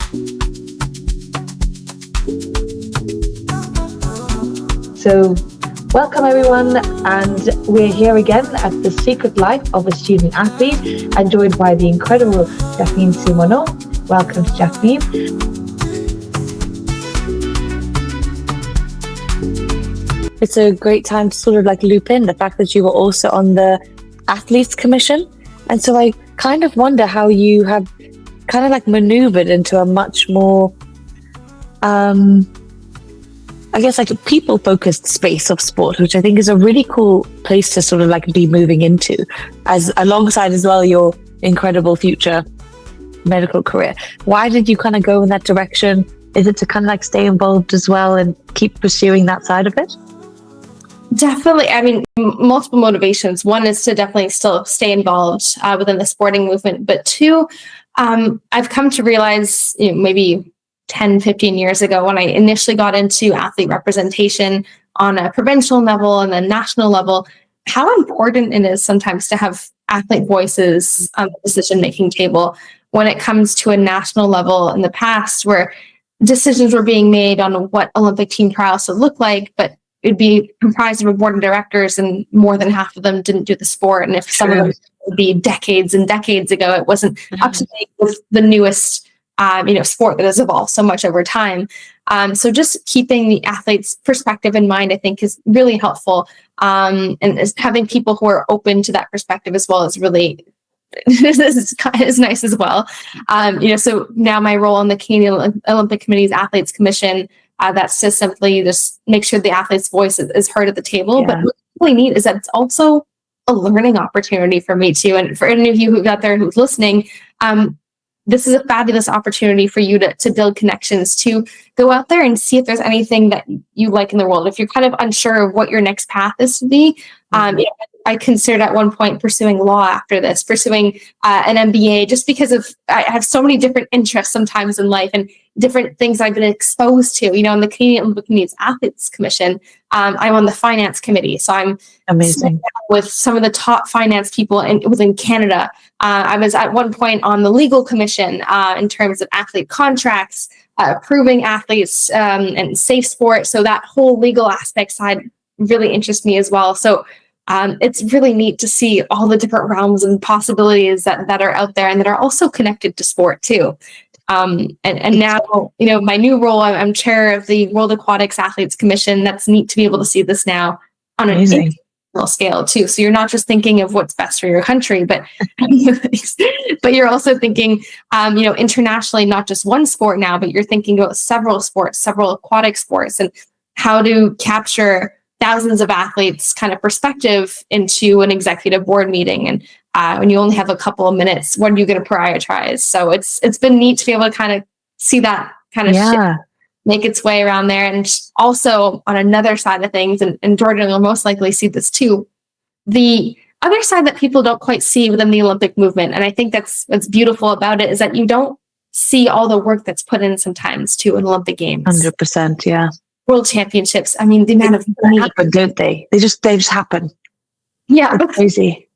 So, welcome everyone, and we're here again at The Secret Life of a Student Athlete, and joined by the incredible Jacqueline Simoneau. Welcome to Jacqueline. It's a great time to sort of like loop in the fact that you were also on the Athletes Commission. And so I kind of wonder how you have kind of like maneuvered into a much more, I guess like a people-focused space of sport, which I think is a really cool place to sort of like be moving into, as alongside as well your incredible future medical career. Why did you kind of go in that direction? Is it to kind of like stay involved as well and keep pursuing that side of it? Definitely. I mean, multiple motivations. One is to definitely still stay involved within the sporting movement. But two, I've come to realize, maybe 10, 15 years ago, when I initially got into athlete representation on a provincial level and then national level, how important it is sometimes to have athlete voices on the decision-making table when it comes to a national level in the past, where decisions were being made on what Olympic team trials would look like, but it'd be comprised of a board of directors and more than half of them didn't do the sport. And if some of them would be decades and decades ago, it wasn't up to date with the newest sport that has evolved so much over time. So just keeping the athlete's perspective in mind, I think, is really helpful. And having people who are open to that perspective as well is really is nice as well. So now my role on the Canadian Olympic Committee's Athletes Commission, that's to simply just make sure the athlete's voice is heard at the table. Yeah. But what's really neat is that it's also a learning opportunity for me too. And for any of you who's out there who's listening, this is a fabulous opportunity for you to build connections, to go out there and see if there's anything that you like in the world. If you're kind of unsure of what your next path is to be, I considered at one point pursuing law after this, pursuing an MBA, just because I have so many different interests sometimes in life and different things I've been exposed to. In the Canadian Olympic Committee's Athletes Commission, I'm on the finance committee. So I'm amazing with some of the top finance people within Canada. I was at one point on the legal commission in terms of athlete contracts, approving athletes and safe sport. So that whole legal aspect side really interests me as well. So it's really neat to see all the different realms and possibilities that are out there and that are also connected to sport too. And now, my new role, I'm chair of the World Aquatics Athletes Commission. That's neat to be able to see this now on an international scale too. So you're not just thinking of what's best for your country, but you're also thinking, internationally, not just one sport now, but you're thinking about several sports, several aquatic sports, and how to capture thousands of athletes kind of perspective into an executive board meeting. And when you only have a couple of minutes, what are you going to prioritize? So it's been neat to be able to kind of see that kind of shift make its way around there. And also on another side of things, and Jordan will most likely see this too, the other side that people don't quite see within the Olympic movement. And I think that's what's beautiful about it, is that you don't see all the work that's put in sometimes to an Olympic Games. 100%, yeah. World Championships. I mean, the amount of money happen, don't they? They just happen. Yeah, it's crazy.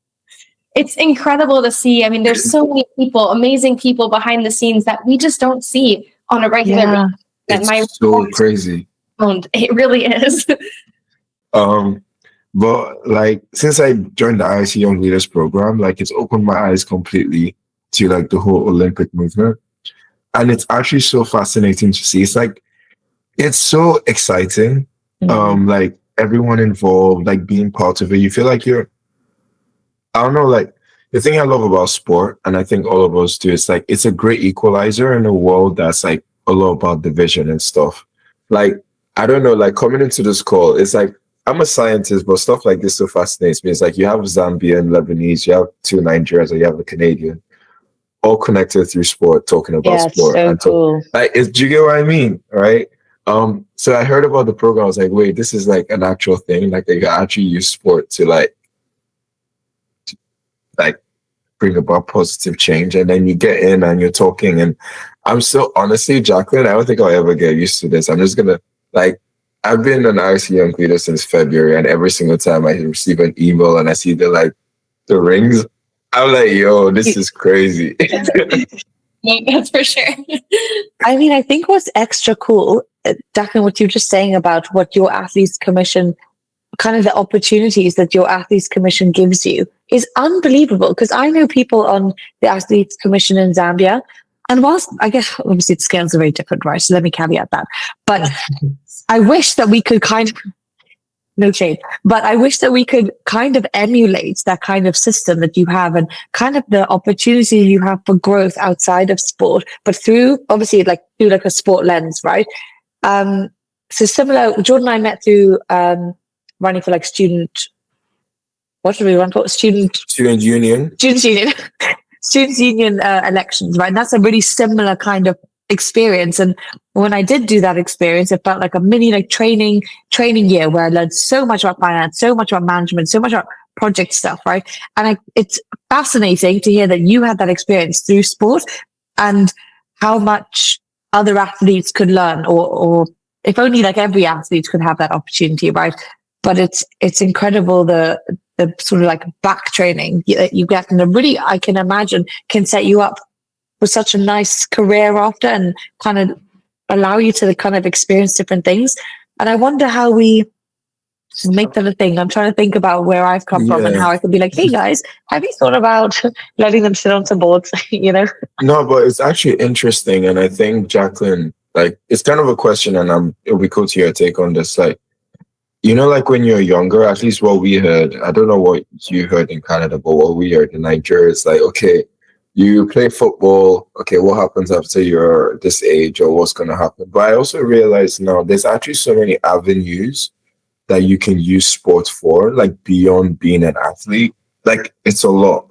It's incredible to see. I mean, there's so many people, amazing people behind the scenes that we just don't see on a regular basis. It's so crazy. It really is. But like, since I joined the IOC Young Leaders program, like, it's opened my eyes completely to like the whole Olympic movement, and it's actually so fascinating to see. It's like, it's so exciting. Like, everyone involved, like, being part of it. You feel like I don't know, like, the thing I love about sport, and I think all of us do, is like, it's a great equalizer in a world that's like a lot about division and stuff. Like, I don't know, like, coming into this call, it's like, I'm a scientist, but stuff like this so fascinates me. It's like, you have Zambian, Lebanese, you have two Nigerians, or you have a Canadian, all connected through sport, talking about sport. So cool. Like, do you get what I mean? Right? So I heard about the program. I was like, wait, this is like an actual thing. Like, they can actually use sport to like bring about positive change. And then you get in and you're talking. And I'm so, honestly, Jacqueline, I don't think I'll ever get used to this. I'm just gonna, like, I've been an IOC Young Leader since February, and every single time I receive an email and I see the rings, I'm like, yo, this is crazy. That's for sure. I mean, I think what's extra cool, Jacqueline, what you're just saying about what your athletes commission, kind of the opportunities that your athletes commission gives you is unbelievable. Because I know people on the athletes commission in Zambia, and whilst I guess obviously the scales are very different, right? So let me caveat that. But I wish that we could kind of, no shade, but I wish that we could kind of emulate that kind of system that you have and kind of the opportunity you have for growth outside of sport, but through obviously through a sport lens, right? So similar, Jordan and I met through running for student, what should we run for? Student union. Students union elections, right? And that's a really similar kind of experience. And when I did do that experience, it felt like a mini training year where I learned so much about finance, so much about management, so much about project stuff, right? And it's fascinating to hear that you had that experience through sport and how much other athletes could learn, or if only every athlete could have that opportunity, right? But it's incredible the sort of back training that you get, and really I can imagine can set you up for such a nice career after, and kind of allow you to kind of experience different things. And I wonder how we make that a thing. I'm trying to think about where I've come from and how I could be hey guys, have you thought about letting them sit on some boards? No, but it's actually interesting, and I think Jacqueline, it's kind of a question, and it'll be cool to hear your take on this. When you're younger, at least what we heard, I don't know what you heard in Canada, but what we heard in Nigeria is okay, you play football, okay, what happens after you're this age, or what's going to happen? But I also realize now there's actually so many avenues that you can use sports for, beyond being an athlete. It's a lot.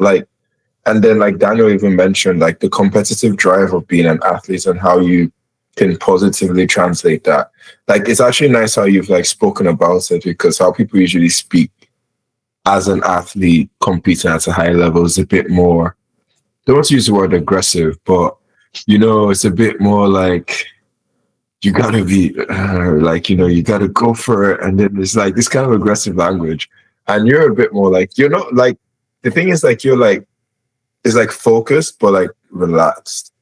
And then Daniel even mentioned, the competitive drive of being an athlete and how you can positively translate that. It's actually nice how you've spoken about it, because how people usually speak as an athlete competing at a high level is a bit more, don't want to use the word aggressive, but it's a bit more you gotta be you gotta go for it, and then there's this kind of aggressive language, and you're a bit more you're not the thing is you're it's focused but relaxed,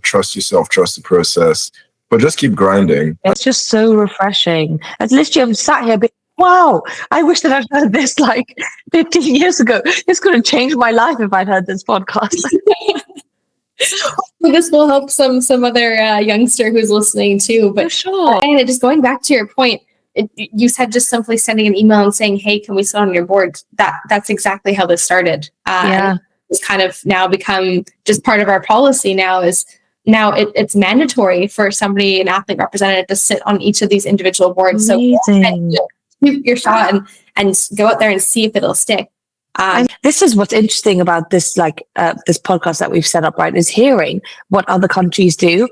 trust yourself, trust the process, but just keep grinding. It's just so refreshing. As literally I'm sat here wow, I wish that I'd heard this 15 years ago. This could have changed my life if I'd heard this podcast. This will help some other youngster who's listening too. But for sure. And just going back to your point, you said just simply sending an email and saying, "Hey, can we sit on your board?" That's exactly how this started. It's kind of now become just part of our policy now. It's mandatory for somebody, an athlete representative, to sit on each of these individual boards. Amazing. So shoot your shot and go out there and see if it'll stick. This is what's interesting about this, this podcast that we've set up, right? Is hearing what other countries do,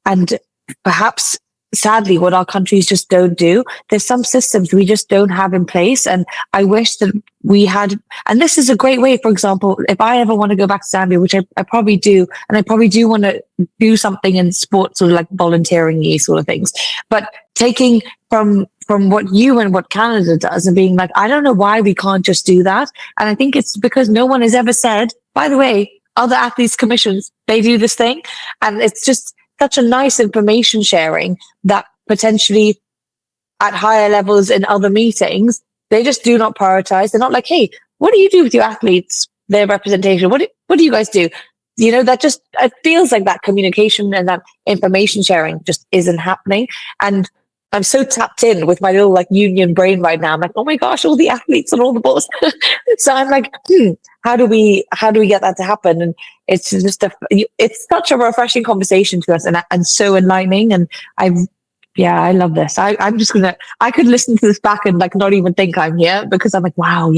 and perhaps sadly what our countries just don't do. There's some systems we just don't have in place, and I wish that we had. And this is a great way, for example, if I ever want to go back to Zambia, which I probably do, and I probably do want to do something in sports, sort of volunteering-y sort of things, but taking from what you and what Canada does and being I don't know why we can't just do that. And I think it's because no one has ever said, by the way, other athletes commissions, they do this thing. And it's just such a nice information sharing that potentially at higher levels in other meetings, they just do not prioritize. They're not hey, what do you do with your athletes, their representation? What do you guys do? That just, it feels like that communication and that information sharing just isn't happening. And I'm so tapped in with my little union brain right now. I'm oh my gosh, all the athletes and all the balls. So I'm how do we get that to happen? And it's just it's such a refreshing conversation to us, and so enlightening. And I love this. I'm just I could listen to this back and not even think I'm here, because I'm wow.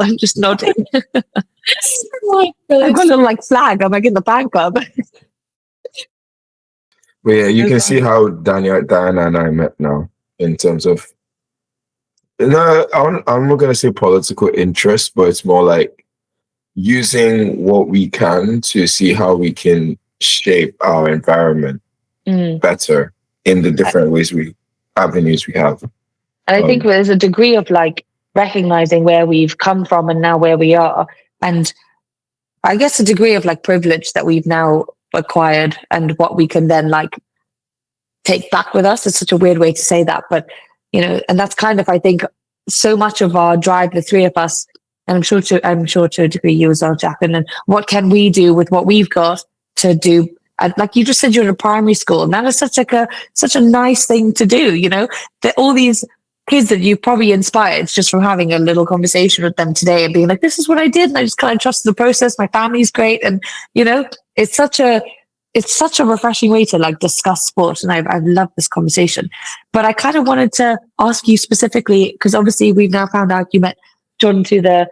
I'm just nodding. I've got a little flag. I'm in the fan club. But yeah, you can see how Diana and I met now, in terms of, I'm not going to say political interest, but it's more using what we can to see how we can shape our environment better in the different avenues we have. And I think there's a degree of recognizing where we've come from and now where we are. And I guess a degree of privilege that we've now acquired and what we can then like take back with us. It's such a weird way to say that, but and that's kind of, I think, so much of our drive, the three of us, and I'm sure to a degree you as well, Jacqueline, and what can we do with what we've got to do. And like you just said, you're in a primary school, and that is such a nice thing to do, that all these kids that you probably inspired just from having a little conversation with them today and being like, this is what I did, and I just kind of trusted the process. My family's great, and it's such a refreshing way to like discuss sport, and I've loved this conversation. But I kind of wanted to ask you specifically, because obviously we've now found out you met Jordan through the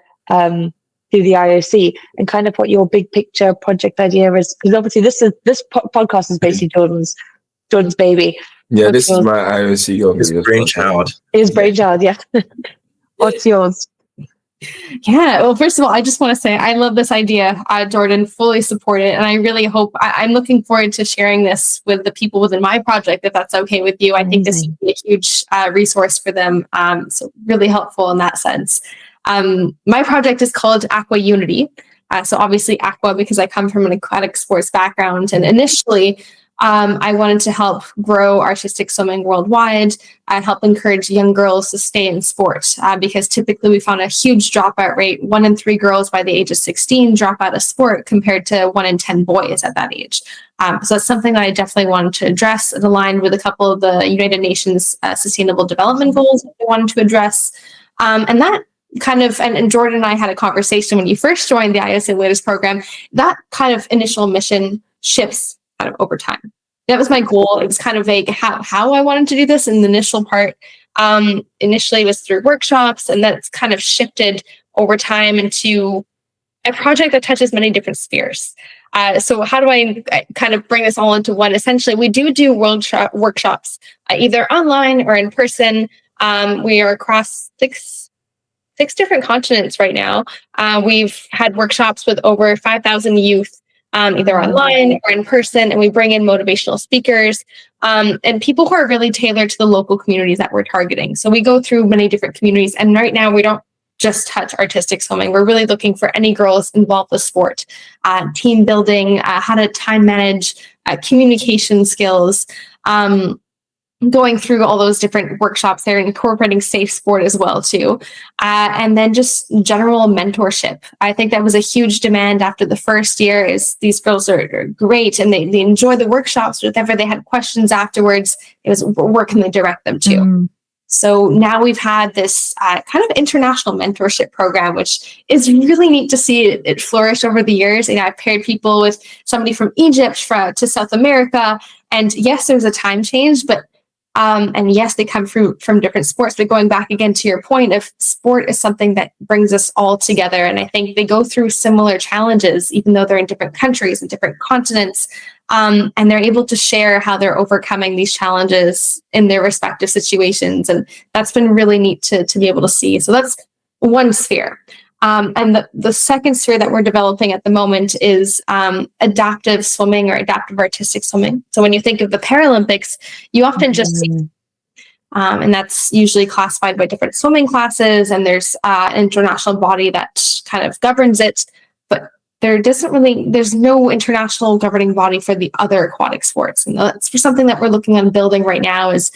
IOC, and kind of what your big picture project idea is, because obviously this podcast is basically Jordan's baby. Yeah, this is my IOC Young Leaders brainchild. His brainchild, yeah. What's yours? Yeah, well, first of all, I just want to say I love this idea, Jordan, fully support it. And I really hope, I'm looking forward to sharing this with the people within my project, if that's okay with you. I think this would be a huge resource for them. So really helpful in that sense. My project is called Aqua Unity. So obviously aqua, because I come from an aquatic sports background. And initially, I wanted to help grow artistic swimming worldwide and help encourage young girls to stay in sport, because typically we found a huge dropout rate. 1 in 3 girls by the age of 16 drop out of sport compared to 1 in 10 boys at that age. So that's something that I definitely wanted to address. It aligned with a couple of the United Nations Sustainable Development Goals that I wanted to address. And that kind of, and Jordan and I had a conversation when you first joined the IOC Young Leaders program, that kind of initial mission shifts kind of over time. That was my goal. It was kind of vague how I wanted to do this in the initial part. Initially it was through workshops, and that's kind of shifted over time into a project that touches many different spheres. So how do I kind of bring this all into one? Essentially, we do workshops, either online or in person. We are across six different continents right now. We've had workshops with over 5,000 youth, either online or in person, and we bring in motivational speakers and people who are really tailored to the local communities that we're targeting. So we go through many different communities, and right now we don't just touch artistic swimming. We're really looking for any girls involved with sport, team building, how to time manage, communication skills, going through all those different workshops there, incorporating safe sport as well too. And then just general mentorship. I think that was a huge demand after the first year. Is these girls are great and they enjoy the workshops, but if they had questions afterwards, it was where can they direct them to? So now we've had this kind of international mentorship program, which is really neat to see it flourish over the years. And I've paired people with somebody from Egypt to South America. And yes, there's a time change, but and yes, they come from different sports, but going back again to your point of sport is something that brings us all together. And I think they go through similar challenges, even though they're in different countries and different continents. And they're able to share how they're overcoming these challenges in their respective situations. And that's been really neat to be able to see. So that's one sphere. And the second sphere that we're developing at the moment is adaptive swimming or adaptive artistic swimming. So when you think of the Paralympics, you often just see, and that's usually classified by different swimming classes, and there's an international body that kind of governs it. But there's no international governing body for the other aquatic sports. And that's for something that we're looking on building right now, is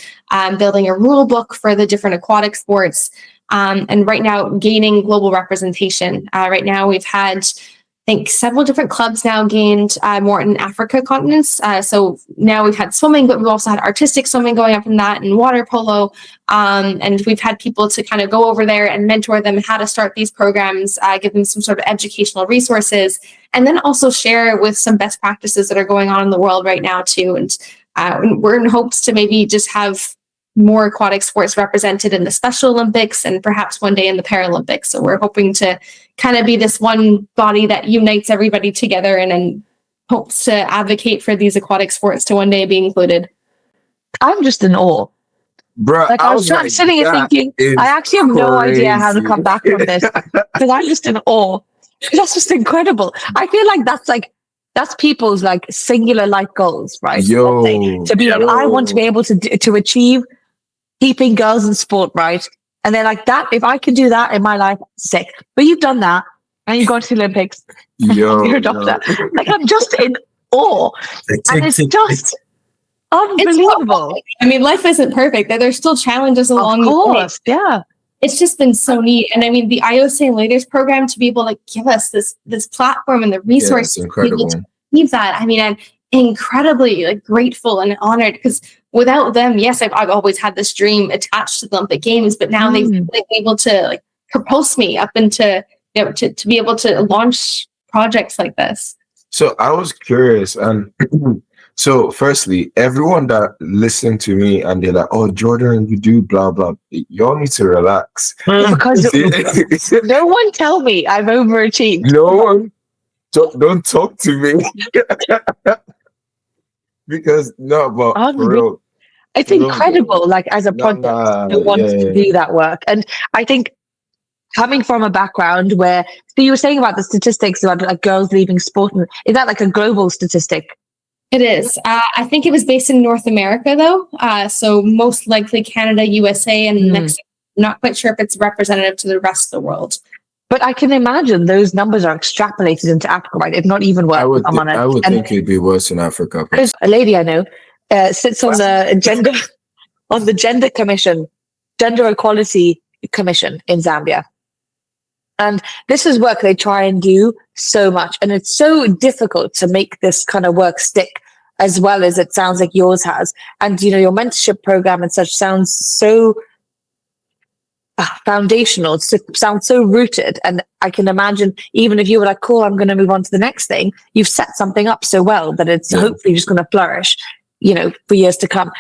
building a rule book for the different aquatic sports. And right now gaining global representation. Right now we've had, I think, several different clubs now gained more in Africa continents. So now we've had swimming, but we've also had artistic swimming going up in that, and water polo. And we've had people to kind of go over there and mentor them how to start these programs, give them some sort of educational resources, and then also share with some best practices that are going on in the world right now too. And we're in hopes to maybe just have more aquatic sports represented in the Special Olympics and perhaps one day in the Paralympics. So we're hoping to kind of be this one body that unites everybody together and hopes to advocate for these aquatic sports to one day be included. I'm just in awe. Bro, I was sitting here thinking, I actually have no idea how to come back from this, because I'm just in awe. That's just incredible. I feel like that's people's like singular life goals, right? To be like, I want to be able to achieve keeping girls in sport, right? And they're like, that, if I can do that in my life, sick. But you've done that, and you've gone to the Olympics. You're a doctor. Like, I'm just in before. And it's just unbelievable. I mean, life isn't perfect. There's still challenges along Of the way. course, yeah. It's just been so neat. And I mean, the IOC Young Leaders program, to be able to give us this platform and the resources it's incredible. to achieve that. I mean, I'm incredibly grateful and honored, because without them, yes, I've always had this dream attached to the Olympic Games, but now they've been able to propulse me up into, to be able to launch projects like this. So I was curious, and so firstly, everyone that listened to me and they're like, "Oh, Jordan, you do blah blah," y'all need to relax. Because no one tell me I've overachieved. No one, don't talk to me. Because no, but for real, it's incredible. Like, as a project, who wants to do that work, and I think, coming from a background where, so you were saying about the statistics about girls leaving sport, is that like a global statistic? It is. I think it was based in North America, though. So most likely Canada, USA, and Mexico. Not quite sure if it's representative to the rest of the world. But I can imagine those numbers are extrapolated into Africa, right? If not even worse. I would think it'd be worse in Africa. Because a lady I know sits on the gender commission, gender equality commission in Zambia. And this is work they try and do so much. And it's so difficult to make this kind of work stick as well as it sounds like yours has. And, your mentorship program and such sounds so foundational, sounds so rooted. And I can imagine, even if you were like, cool, I'm going to move on to the next thing, you've set something up so well that it's hopefully just going to flourish, for years to come.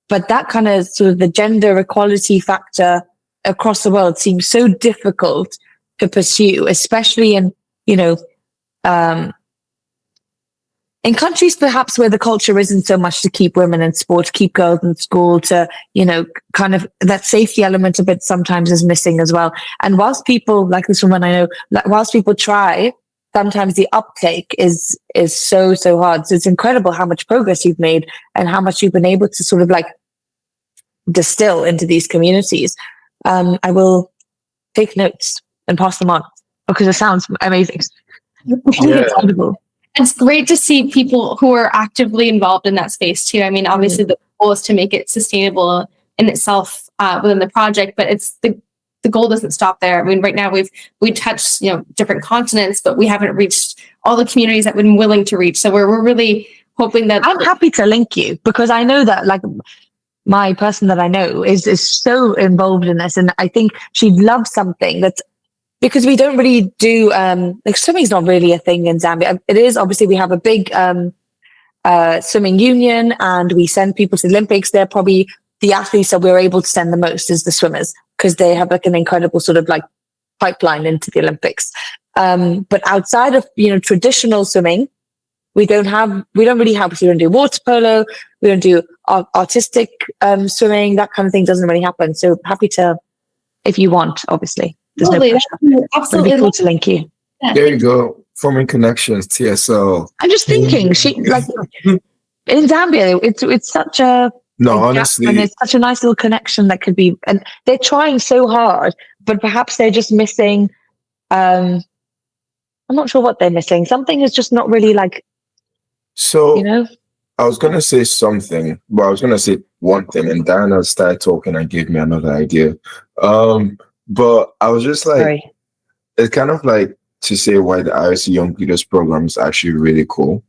But that kind of sort of the gender equality factor across the world seems so difficult to pursue, especially in, in countries perhaps where the culture isn't so much to keep women in sport, to keep girls in school, to, kind of that safety element of it sometimes is missing as well. And whilst people, like this woman I know, whilst people try, sometimes the uptake is so hard. So it's incredible how much progress you've made and how much you've been able to sort of distill into these communities. I will take notes and pass them on because it sounds amazing. It's audible. It's great to see people who are actively involved in that space too. I mean, obviously the goal is to make it sustainable in itself within the project, but it's the goal doesn't stop there. I mean, right now we touched different continents, but we haven't reached all the communities that we've been willing to reach. So we're really hoping that I'm happy to link you, because I know that my person that I know is so involved in this, and I think she'd love something that's, because we don't really do swimming's not really a thing in Zambia. It is, obviously we have a big swimming union, and we send people to the Olympics. They're probably the athletes that we're able to send the most is the swimmers, because they have an incredible sort of pipeline into the Olympics. But outside of traditional swimming, we don't really have. We don't do water polo. We don't do artistic swimming. That kind of thing doesn't really happen. So happy to, if you want, obviously. There's no pressure. Absolutely. It'd be cool to link you. Yeah. There you go. Forming connections, TSL. I'm just thinking, in Zambia, it's such a honestly, and it's such a nice little connection that could be. And they're trying so hard, but perhaps they're just missing. I'm not sure what they're missing. Something is just not really So I was gonna say something, but I was gonna say one thing, and Diana started talking and gave me another idea. But I was just it's kind of to say why the IOC Young Leaders program is actually really cool.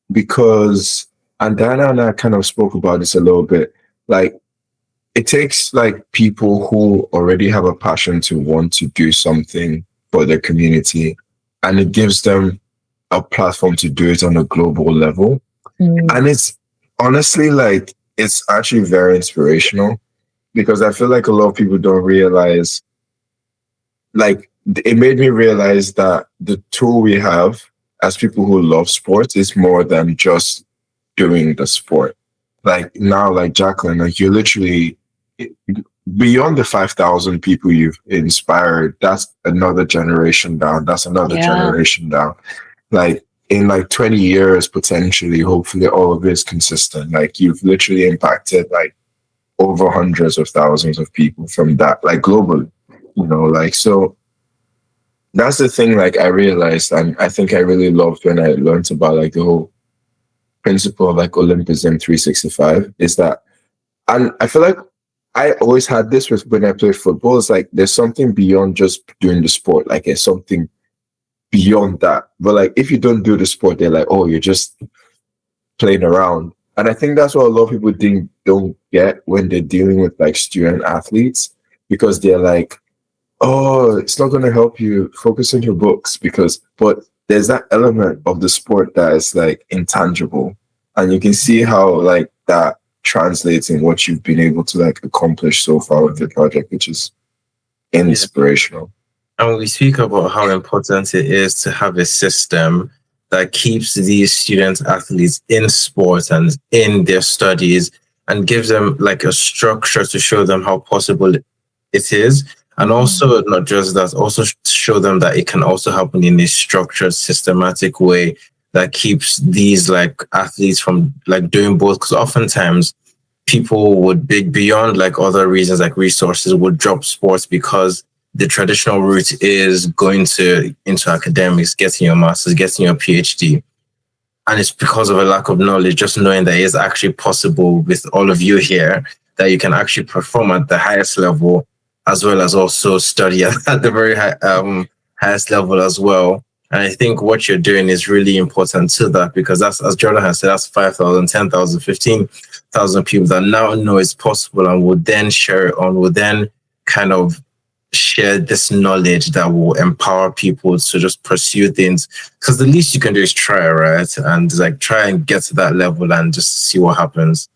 Because, and Diana and I kind of spoke about this a little bit, it takes people who already have a passion to want to do something for their community, and it gives them a platform to do it on a global level. And it's honestly it's actually very inspirational, because I feel like a lot of people don't realize, it made me realize that the tool we have as people who love sports is more than just doing the sport. Now, Jacqueline, you're literally beyond the 5,000 people you've inspired. That's another generation down. That's another generation down. In 20 years, potentially, hopefully all of it is consistent. You've literally impacted over hundreds of thousands of people from that, globally, so that's the thing, like I realized, and I think I really loved when I learned about like the whole principle of like Olympism 365 is that, and I feel like I always had this with when I play football. It's like there's something beyond just doing the sport. Like there's something beyond that. But like if you don't do the sport, they're like, oh, you're just playing around. And I think that's what a lot of people don't get when they're dealing with like student athletes, because they're like, oh, it's not going to help you focus on your books but there's that element of the sport that is like intangible, and you can see how like that translates in what you've been able to like accomplish so far with the project, which is inspirational. And we speak about how important it is to have a system that keeps these student athletes in sports and in their studies and gives them like a structure to show them how possible it is. And also not just that, also show them that it can also happen in a structured, systematic way that keeps these like athletes from like doing both. Because oftentimes people would be beyond like other reasons like resources would drop sports because the traditional route is going into academics, getting your master's, getting your PhD. And it's because of a lack of knowledge, just knowing that it's actually possible with all of you here, that you can actually perform at the highest level, as well as also study at the very highest level as well. And I think what you're doing is really important to that, because that's, as Jordan has said, that's 5,000, 10,000, 15,000 people that now know it's possible and would then share it on, would then kind of share this knowledge that will empower people to just pursue things. Because the least you can do is try, right? And like try and get to that level and just see what happens.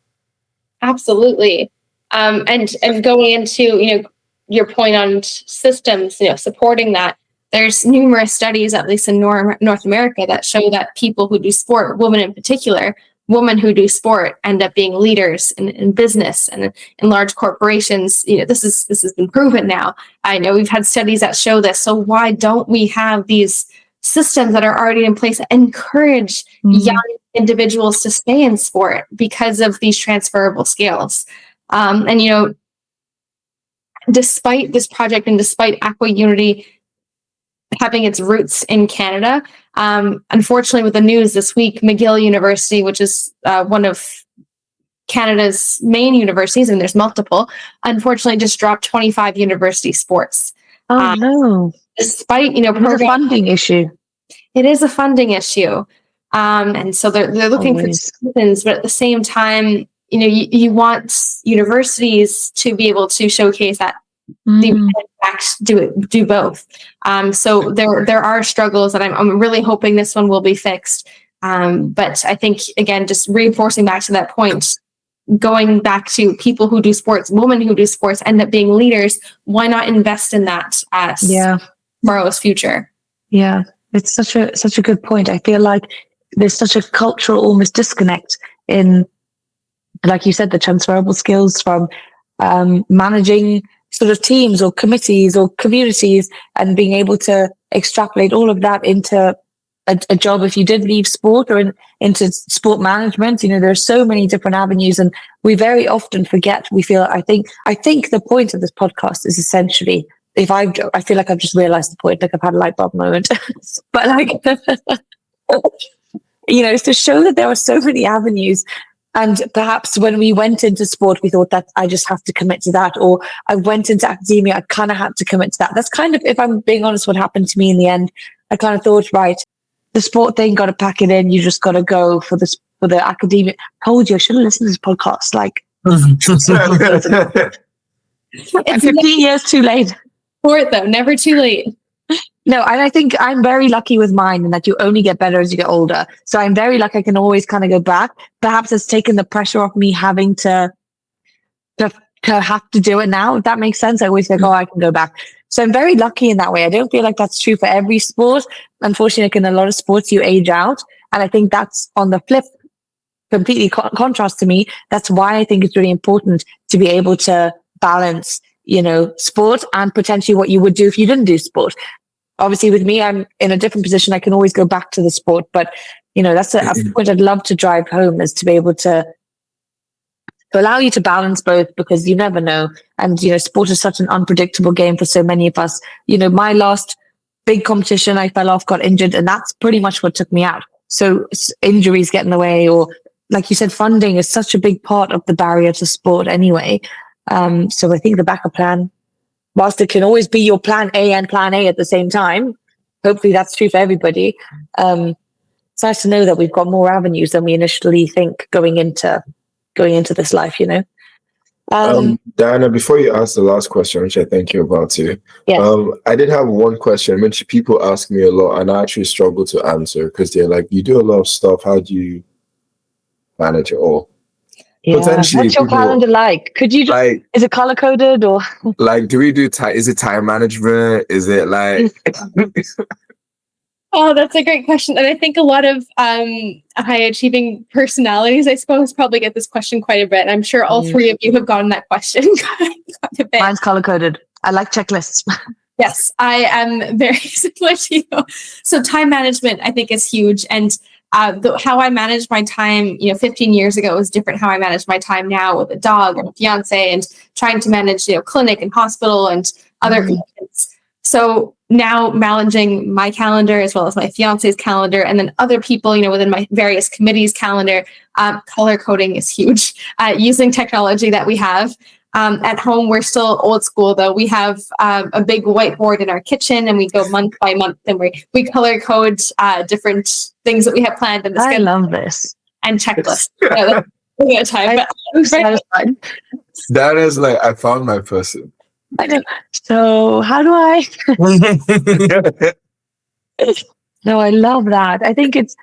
Absolutely. And going into, your point on systems, supporting that, there's numerous studies, at least in North America, that show that people who do sport, women in particular, women who do sport end up being leaders in business and in large corporations. This has been proven now. I know we've had studies that show this. So why don't we have these systems that are already in place that encourage young individuals to stay in sport because of these transferable skills? And despite this project and despite Aqua Unity having its roots in Canada, unfortunately, with the news this week, McGill University, which is one of Canada's main universities, and there's multiple, unfortunately just dropped 25 university sports. Oh, no. Despite, It's a funding issue. It is a funding issue. And so they're looking for solutions, but at the same time, you want universities to be able to showcase that they in fact do both. So there are struggles that I'm really hoping this one will be fixed. But I think, again, just reinforcing back to that point, going back to people who do sports, women who do sports end up being leaders. Why not invest in that as tomorrow's future? Yeah, it's such a good point. I feel like there's such a cultural almost disconnect in, like you said, the transferable skills from managing sort of teams or committees or communities, and being able to extrapolate all of that into a job if you did leave sport, or into sport management. There are so many different avenues, and we very often forget. I think the point of this podcast is essentially, I feel like I've just realized the point, like I've had a light bulb moment, but like, to show that there are so many avenues. And perhaps when we went into sport, we thought that I just have to commit to that, or I went into academia, I kind of had to commit to that. That's kind of, if I'm being honest, what happened to me in the end. I kind of thought, right, the sport thing, got to pack it in. You just got to go for the academia. I told you I should have listened to this podcast. Like, it's 15 years too late for it, though. Never too late. No, and I think I'm very lucky with mine, in that you only get better as you get older. So I'm very lucky I can always kind of go back. Perhaps it's taken the pressure off me having to have to do it now, if that makes sense. I always think, I can go back. So I'm very lucky in that way. I don't feel like that's true for every sport. Unfortunately, like in a lot of sports, you age out. And I think that's on the flip, completely contrast to me. That's why I think it's really important to be able to balance, sport and potentially what you would do if you didn't do sport. Obviously, with me, I'm in a different position. I can always go back to the sport, but that's a point I'd love to drive home, is to be able to allow you to balance both, because you never know. And sport is such an unpredictable game for so many of us. My last big competition, I fell off, got injured, and that's pretty much what took me out. So injuries get in the way, or like you said, funding is such a big part of the barrier to sport anyway. So I think the backup plan, whilst it can always be your plan A and plan A at the same time, hopefully that's true for everybody. It's nice to know that we've got more avenues than we initially think going into this life, you know. Diana, before you ask the last question, which I think you're about to, Yes. I did have one question which people ask me a lot, and I actually struggle to answer because they're like, "You do a lot of stuff. How do you manage it all?" Yeah. Potentially, What's your people calendar like? Could you like, is it color coded or? like, do we do time? Is it time management? Is it like? Oh, that's a great question. And I think a lot of high achieving personalities, I suppose, probably get this question quite a bit. And I'm sure all three of you have gotten that question quite a bit. Mine's color coded. I like checklists. Yes, I am very similar to you. So time management, I think, is huge. And how I managed my time, 15 years ago was different how I manage my time now with a dog and a fiance and trying to manage, clinic and hospital and other commitments. So now managing my calendar as well as my fiance's calendar and then other people, within my various committees calendar, color coding is huge. Using technology that we have. At home, we're still old school, though. We have a big whiteboard in our kitchen, and we go month by month, and we color code different things that we have planned in the schedule. I love this. And checklists. Time. That is like, I found my person. I know. So how do I? No, I love that. I think it's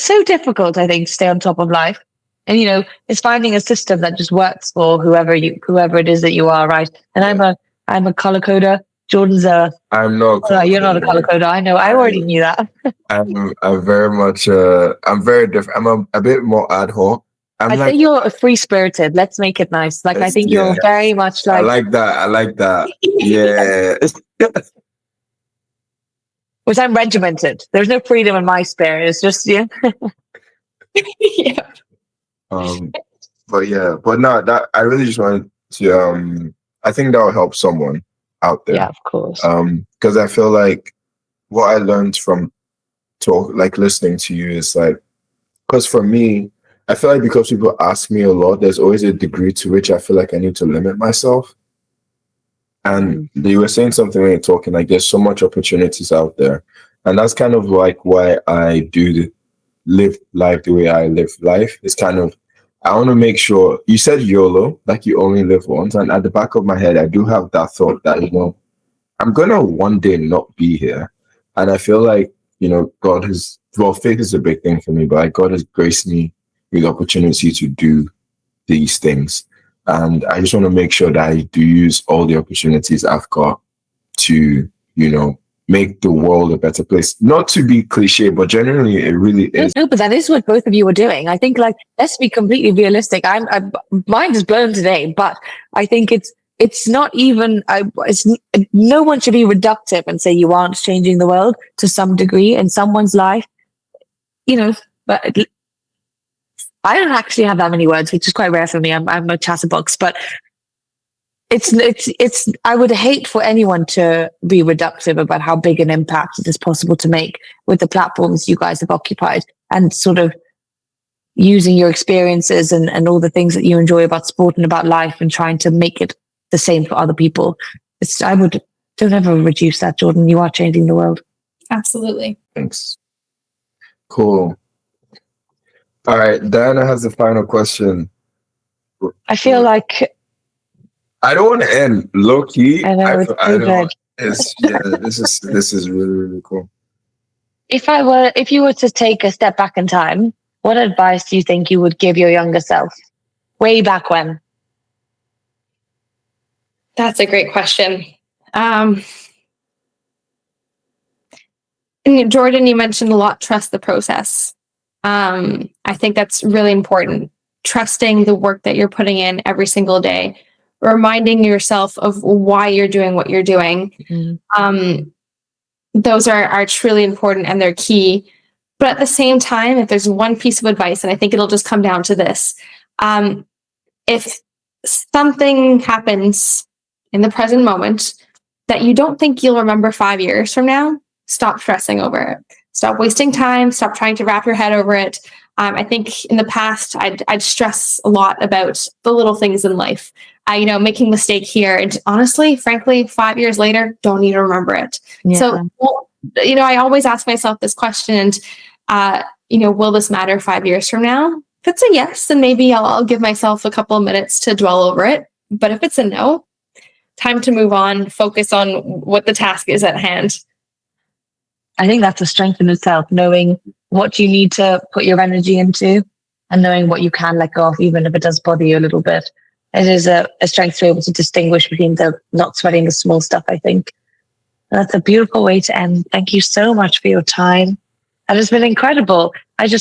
so difficult, I think, to stay on top of life. And it's finding a system that just works for whoever it is that you are, right? And I'm a color coder. Jordan's I'm not. You're not a color coder. I know. I already knew that. I'm very much. I'm very different. I'm a bit more ad hoc. I think you're free spirited. Let's make it nice. Like I think you're very much like. I like that. Yeah. Which I'm regimented. There's no freedom in my spirit. It's just yeah. But no, that I really just wanted to. I think that will help someone out there. Yeah, of course. Because I feel like what I learned from listening to you is like, because for me, I feel like because people ask me a lot, there's always a degree to which I feel like I need to limit myself. And you were saying something when you're talking, like there's so much opportunities out there. And that's kind of like why I live life the way I live life. It's kind of, I want to make sure, you said YOLO, like you only live once. And at the back of my head, I do have that thought that, I'm going to one day not be here. And I feel like, God has, faith is a big thing for me, but like God has graced me with the opportunity to do these things. And I just want to make sure that I do use all the opportunities I've got to, make the world a better place. Not to be cliche, but generally it really is. No, but that is what both of you are doing. I think, let's be completely realistic. Mine is blown today, but I think it's not even. No one should be reductive and say you aren't changing the world to some degree in someone's life. But I don't actually have that many words, which is quite rare for me. I'm a chatterbox, but it's. I would hate for anyone to be reductive about how big an impact it is possible to make with the platforms you guys have occupied, and sort of using your experiences and all the things that you enjoy about sport and about life, and trying to make it the same for other people. Don't ever reduce that, Jordan. You are changing the world. Absolutely. Thanks. Cool. All right, Diana has the final question. I feel like I don't want to end low key. I know, this is really, really cool. If you were to take a step back in time, what advice do you think you would give your younger self way back when? That's a great question. Jordan, you mentioned a lot, trust the process. I think that's really important. Trusting the work that you're putting in every single day, reminding yourself of why you're doing what you're doing. Mm-hmm. Those are truly important and they're key. But at the same time, if there's one piece of advice, and I think it'll just come down to this, if something happens in the present moment that you don't think you'll remember 5 years from now, stop stressing over it. Stop wasting time. Stop trying to wrap your head over it. I think in the past, I'd stress a lot about the little things in life. Making a mistake here. And honestly, frankly, 5 years later, don't even remember it. Yeah. So, I always ask myself this question, and, will this matter 5 years from now? If it's a yes, then maybe I'll give myself a couple of minutes to dwell over it. But if it's a no, time to move on, focus on what the task is at hand. I think that's a strength in itself, knowing what you need to put your energy into and knowing what you can let go of, even if it does bother you a little bit. It is a strength to be able to distinguish between the not sweating the small stuff, I think. And that's a beautiful way to end. Thank you so much for your time. And it's been incredible. It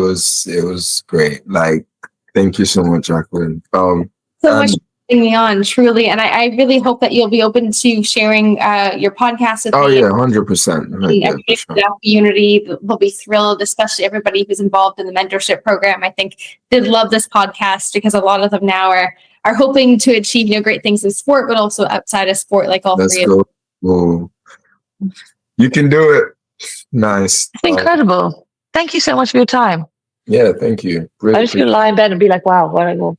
was great. Like, thank you so much, Jacqueline. So much for having me on, truly. And I really hope that you'll be open to sharing your podcast with me. Oh, yeah, 100%. Aqua Unity, they'll be thrilled, especially everybody who's involved in the mentorship program. I think they'd love this podcast because a lot of them now are hoping to achieve great things in sport, but also outside of sport, like all three of them. Whoa. You can do it. Nice. It's incredible. Thank you so much for your time. Yeah, thank you. Really I just could lie in bed and be like, wow, where do I go?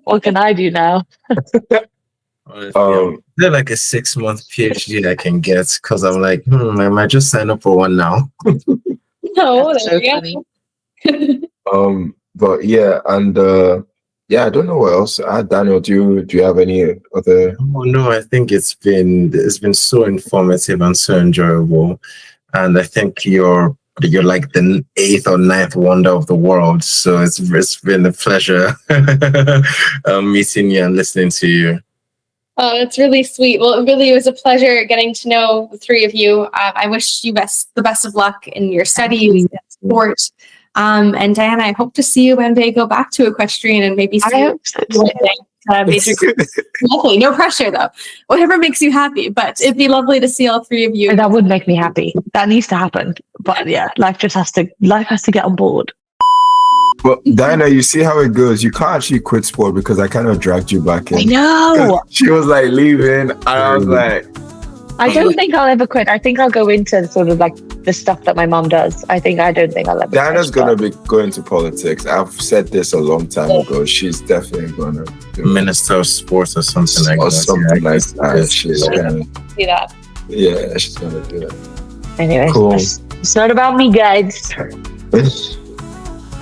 What can I do now? They're like a 6-month PhD I can get because I'm like, I might just sign up for one now. No, that's so funny. But yeah, and I don't know what else. Daniel, do you have any other? Oh no, I think it's been so informative and so enjoyable, and I think you're like the 8th or 9th wonder of the world. So it's been a pleasure meeting you and listening to you. Oh, that's really sweet. Well, it really was a pleasure getting to know the three of you. I wish you the best of luck in your studies and sport. And Diana, I hope to see you one day go back to equestrian and maybe see you one day. Lovely. No pressure though. Whatever makes you happy. But it'd be lovely to see all three of you. And that would make me happy. That needs to happen. But yeah, life has to get on board. Well, Diana, you see how it goes. You can't actually quit sport because I kind of dragged you back in. I know. She was like leaving, and I was like, I don't think I'll ever quit. I think I'll go into sort of like the stuff that my mom does. I don't think I'll ever. Diana's gonna be going to politics. I've said this a long time ago. She's definitely gonna do Minister of Sports or something like that. Or something like that. She's gonna see that. Yeah, she's gonna do it. Anyway, cool. It's not about me, guys.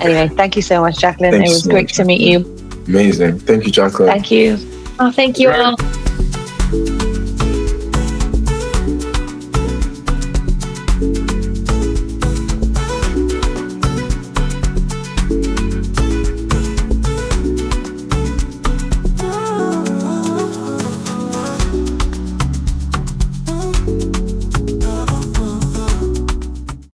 Anyway, thank you so much, Jacqueline. It was great to meet you. Amazing. Thank you, Jacqueline. Thank you. Oh, thank you all.